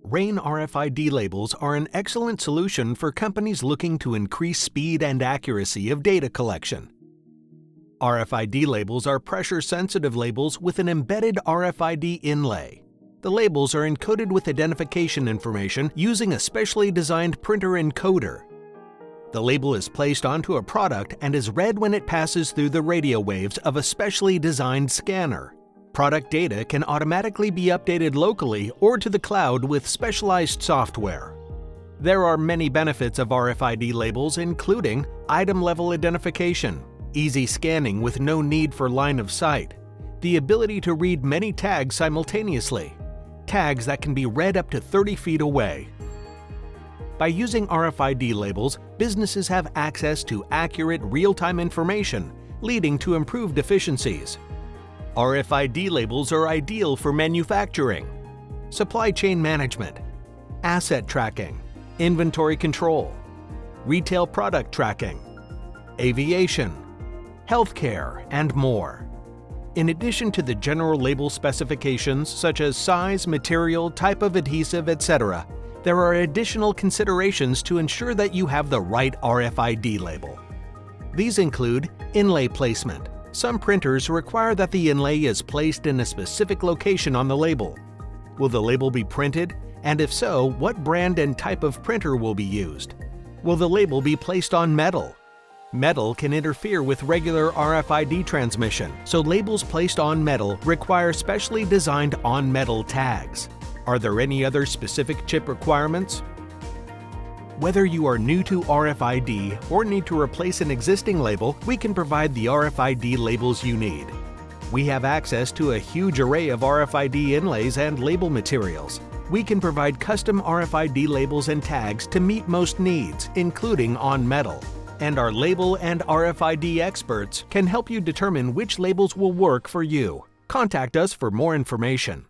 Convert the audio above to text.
RAIN RFID labels are an excellent solution for companies looking to increase speed and accuracy of data collection. RFID labels are pressure-sensitive labels with an embedded RFID inlay. The labels are encoded with identification information using a specially designed printer encoder. The label is placed onto a product and is read when it passes through the radio waves of a specially designed scanner. Product data can automatically be updated locally or to the cloud with specialized software. There are many benefits of RFID labels, including item-level identification, easy scanning with no need for line of sight, the ability to read many tags simultaneously, tags that can be read up to 30 feet away. By using RFID labels, businesses have access to accurate, real-time information, leading to improved efficiencies. RFID labels are ideal for manufacturing, supply chain management, asset tracking, inventory control, retail product tracking, aviation, healthcare, and more. In addition to the general label specifications such as size, material, type of adhesive, etc., there are additional considerations to ensure that you have the right RFID label. These include inlay placement. Some printers require that the inlay is placed in a specific location on the label. Will the label be printed? And if so, what brand and type of printer will be used? Will the label be placed on metal? Metal can interfere with regular RFID transmission, so labels placed on metal require specially designed on-metal tags. Are there any other specific chip requirements? Whether you are new to RFID or need to replace an existing label, we can provide the RFID labels you need. We have access to a huge array of RFID inlays and label materials. We can provide custom RFID labels and tags to meet most needs, including on metal. And our label and RFID experts can help you determine which labels will work for you. Contact us for more information.